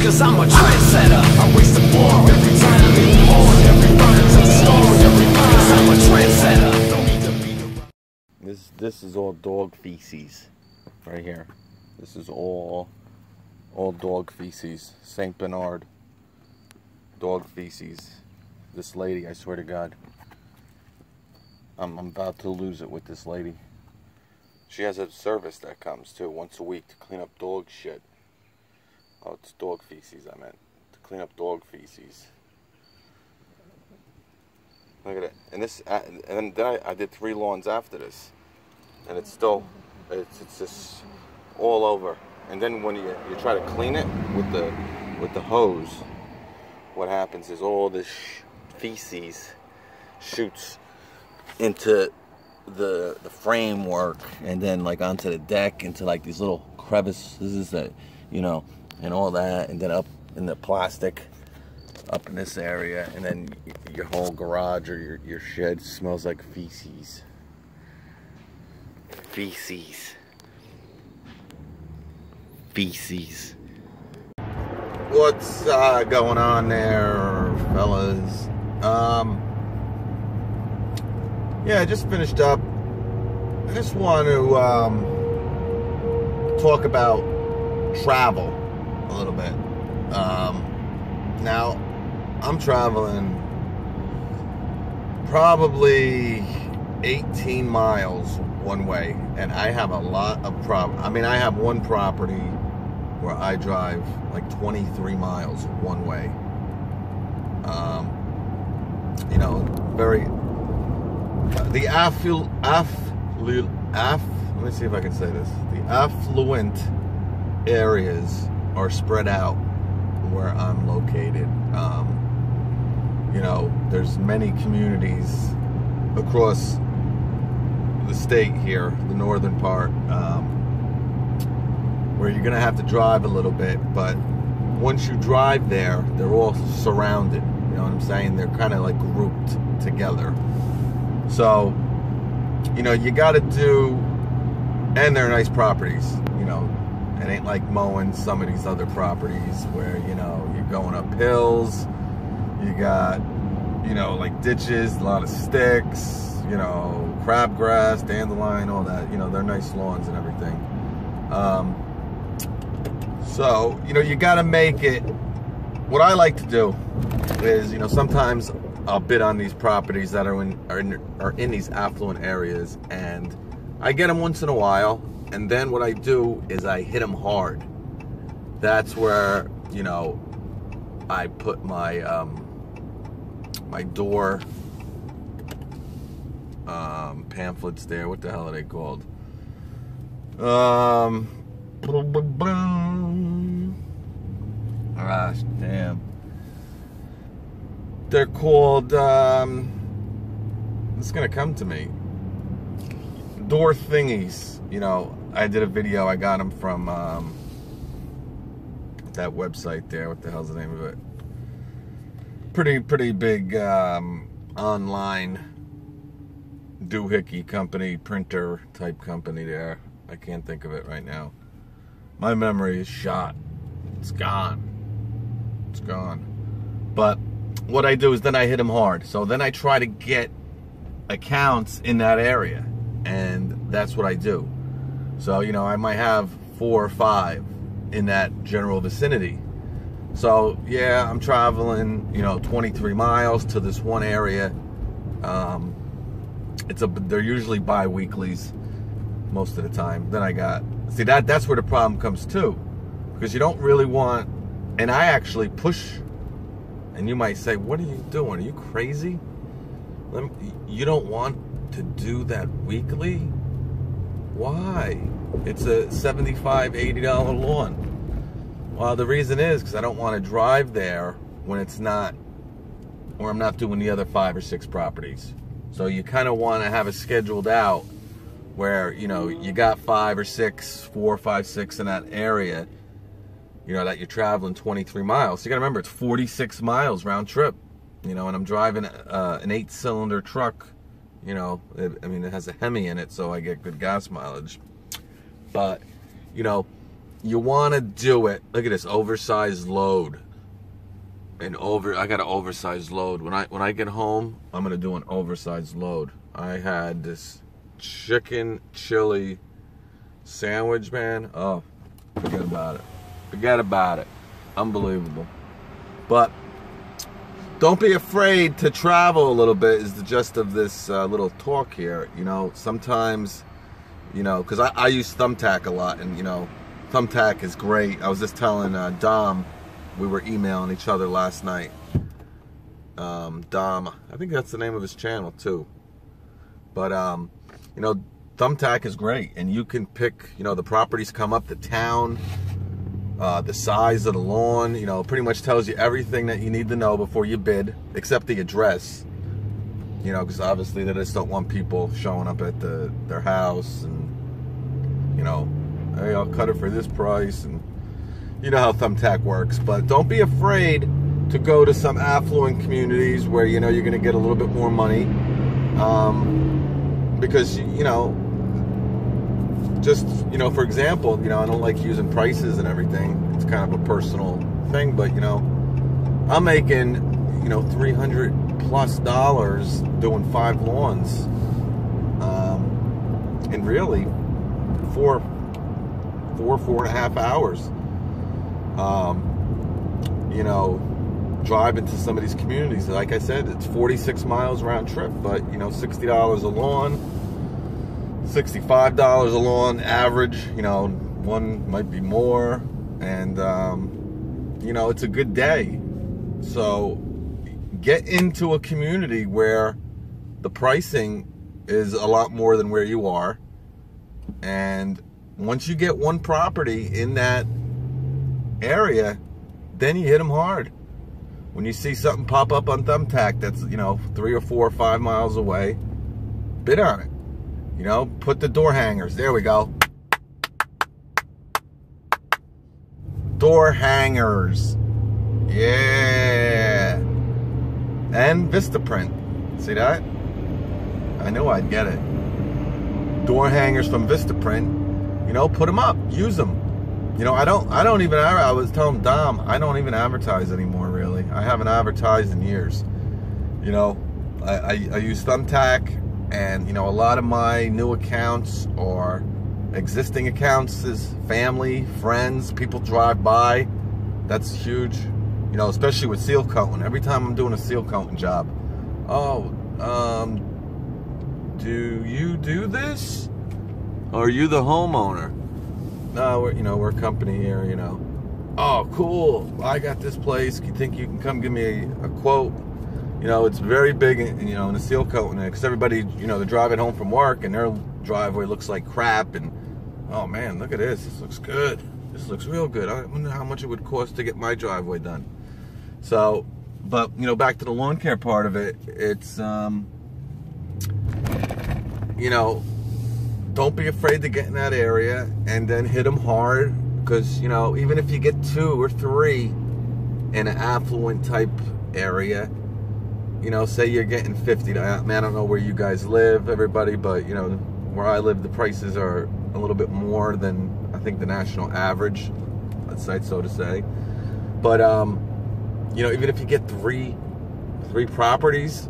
cause I'm a trendsetter. I raise the bar every time I move on. Every rhyme's a star, every line, cause I'm a trendsetter. Don't need to be around. This is all dog feces right here. This is all dog feces. Saint Bernard dog feces. This lady, I swear to God, I'm about to lose it with this lady. She has a service that comes too once a week to clean up dog shit. Oh, it's dog feces I meant. To clean up dog feces. Look at it. And this, and then I did 3 lawns after this, and it's still, it's just all over. And then when you try to clean it with the hose, what happens is all this feces shoots into the framework, and then like onto the deck, into like these little crevices that, you know, and all that, and then up in the plastic up in this area, and then your whole garage or your shed smells like feces. Feces. Feces. What's going on there, fellas? Yeah, I just finished up. I just want to talk about travel a little bit. Now, I'm traveling probably 18 miles one way, and I have a lot of I mean, I have one property where I drive like 23 miles one way. You know, very the let me see if I can say this. The affluent areas are spread out where I'm located. You know, there's many communities across the state here, the northern part, where you're gonna have to drive a little bit, but once you drive there, they're all surrounded. You know what I'm saying? They're kind of like grouped together. So, you know, you gotta do, and they're nice properties, you know. It ain't like mowing some of these other properties where, you know, you're going up hills, you got, you know, like ditches, a lot of sticks, you know, crabgrass, dandelion, all that. You know, they're nice lawns and everything. So, you know, you gotta make it. What I like to do is, you know, sometimes I'll bid on these properties that are in these affluent areas, and I get them once in a while, and then what I do is I hit them hard. That's where, you know, I put my my door pamphlets there. What the hell are they called? Gosh, damn. They're called, it's gonna come to me. Door thingies. You know, I did a video, I got them from that website there. What the hell's the name of it? Pretty big online doohickey company, printer type company there. I can't think of it right now. My memory is shot. It's gone. It's gone. But what I do is then I hit them hard. So then I try to get accounts in that area, and that's what I do. So, you know, I might have 4 or 5 in that general vicinity. So yeah, I'm traveling, you know, 23 miles to this one area. They're usually bi-weeklies most of the time. Then I got, see, that's where the problem comes too, because you don't really want, and I actually push. And you might say, what are you doing? Are you crazy? You don't want to do that weekly? Why? It's a $75, $80 lawn. Well, the reason is because I don't want to drive there when it's not, or I'm not doing the other 5 or 6 properties. So you kind of want to have it scheduled out where, you know, you got 5 or 6, 4, 5, 6 in that area, you know, that you're traveling 23 miles. So you got to remember, it's 46 miles round trip, you know, and I'm driving an 8-cylinder truck, you know. I mean, it has a Hemi in it, so I get good gas mileage. But, you know, you want to do it. Look at this oversized load. I got an oversized load. When I get home, I'm gonna do an oversized load. I had this chicken chili sandwich, man. Oh, forget about it. Forget about it. Unbelievable. But don't be afraid to travel a little bit is the gist of this little talk here. You know, sometimes, you know, because I use Thumbtack a lot, and, you know, Thumbtack is great. I was just telling Dom, we were emailing each other last night. Dom, I think that's the name of his channel too. But, you know, Thumbtack is great, and you can pick, you know, the properties come up, the town, the size of the lawn, you know, pretty much tells you everything that you need to know before you bid, except the address, you know, because obviously they just don't want people showing up at their house and, you know, hey, I'll cut it for this price, and you know how Thumbtack works. But don't be afraid to go to some affluent communities where, you know, you're going to get a little bit more money, because, you know, just, you know, for example, you know, I don't like using prices and everything. It's kind of a personal thing, but, you know, I'm making, you know, $300+ doing 5 lawns, and really 4.5 hours, you know, driving to some of these communities. Like I said, it's 46 miles round trip, but, you know, $60 a lawn, $65 a lawn average, you know, one might be more, and you know, it's a good day. So get into a community where the pricing is a lot more than where you are, and once you get one property in that area, then you hit them hard. When you see something pop up on Thumbtack that's, you know, 3 or 4 or 5 miles away, bid on it. You know, put the door hangers. There we go. Door hangers. Yeah. And Vistaprint. See that? I knew I'd get it. Door hangers from Vistaprint. You know, put them up. Use them. You know, I don't even, I was telling Dom, I don't even advertise anymore, really. I haven't advertised in years. You know, I use Thumbtack. And, you know, a lot of my new accounts or existing accounts is family, friends, people drive by. That's huge, you know, especially with seal coating. Every time I'm doing a seal coating job, oh, do you do this? Or are you the homeowner? No, we're a company here, you know. Oh, cool. I got this place. You think you can come give me a quote? You know, it's very big, you know, in the seal coating, because everybody, you know, they're driving home from work and their driveway looks like crap, and, oh man, look at this. This looks good. This looks real good. I wonder how much it would cost to get my driveway done. So, but, you know, back to the lawn care part of it, it's, you know, don't be afraid to get in that area and then hit them hard, because, you know, even if you get 2 or 3 in an affluent type area, you know, say you're getting 50. I don't know where you guys live, everybody, but, you know, where I live, the prices are a little bit more than, I think, the national average, let's say, so to say. But, you know, even if you get three properties,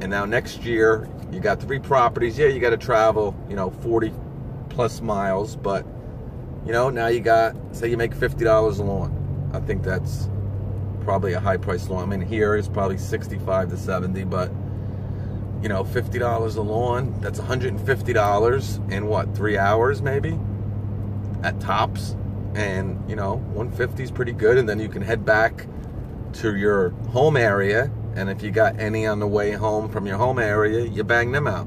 and now next year you got 3 properties, yeah, you got to travel, you know, 40+ miles, but, you know, now you got, say you make $50 a lawn. I think that's probably a high price lawn. I mean, here is probably 65 to 70, but, you know, $50 a lawn, that's $150 in what, 3 hours maybe at tops. And, you know, 150 is pretty good, and then you can head back to your home area, and if you got any on the way home from your home area, you bang them out.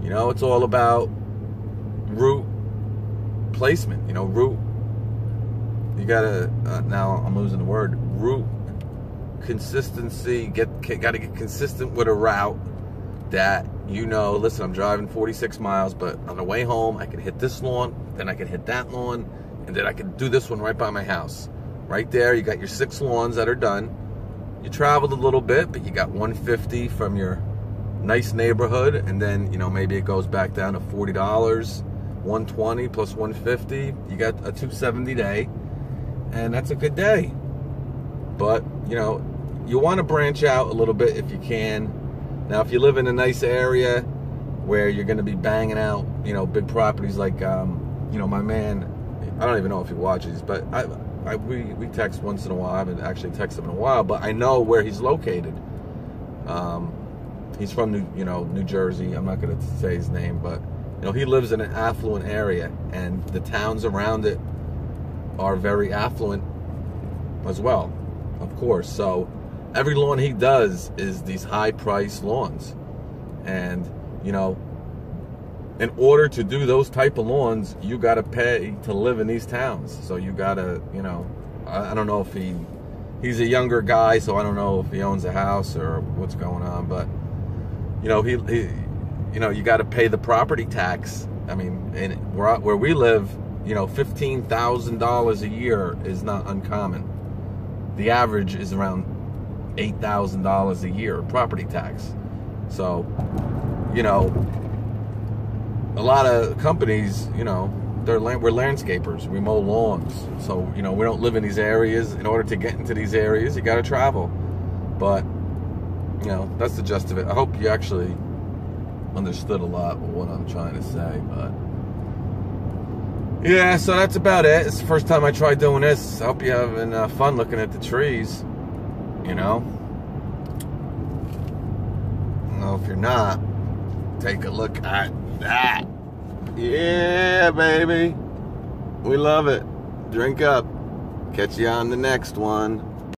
You know, it's all about route placement, you know, route. You gotta, now I'm losing the word, route consistency, gotta get consistent with a route that, you know, listen, I'm driving 46 miles, but on the way home, I can hit this lawn, then I can hit that lawn, and then I can do this one right by my house. Right there, you got your 6 lawns that are done. You traveled a little bit, but you got 150 from your nice neighborhood, and then, you know, maybe it goes back down to $40, 120 plus 150, you got a 270 day, and that's a good day. But, you know, you want to branch out a little bit if you can. Now, if you live in a nice area where you're going to be banging out, you know, big properties like, you know, my man, I don't even know if he watches, but we text once in a while. I haven't actually texted him in a while, but I know where he's located. He's from New Jersey. I'm not going to say his name, but you know, he lives in an affluent area, and the towns around it are very affluent as well, of course. So every lawn he does is these high-priced lawns, and you know, in order to do those type of lawns, you got to pay to live in these towns. So you got to, you know, I don't know if he's a younger guy, so I don't know if he owns a house or what's going on, but you know, he you know, you got to pay the property tax. I mean, where we live, you know, $15,000 a year is not uncommon. The average is around $8,000 a year property tax. So, you know, a lot of companies, you know, we're landscapers. We mow lawns. So, you know, we don't live in these areas. In order to get into these areas, you got to travel. But, you know, that's the gist of it. I hope you actually understood a lot of what I'm trying to say. But, yeah, so that's about it. It's the first time I tried doing this. I hope you're having fun looking at the trees, you know. Well, if you're not, take a look at that. Yeah, baby. We love it. Drink up. Catch you on the next one.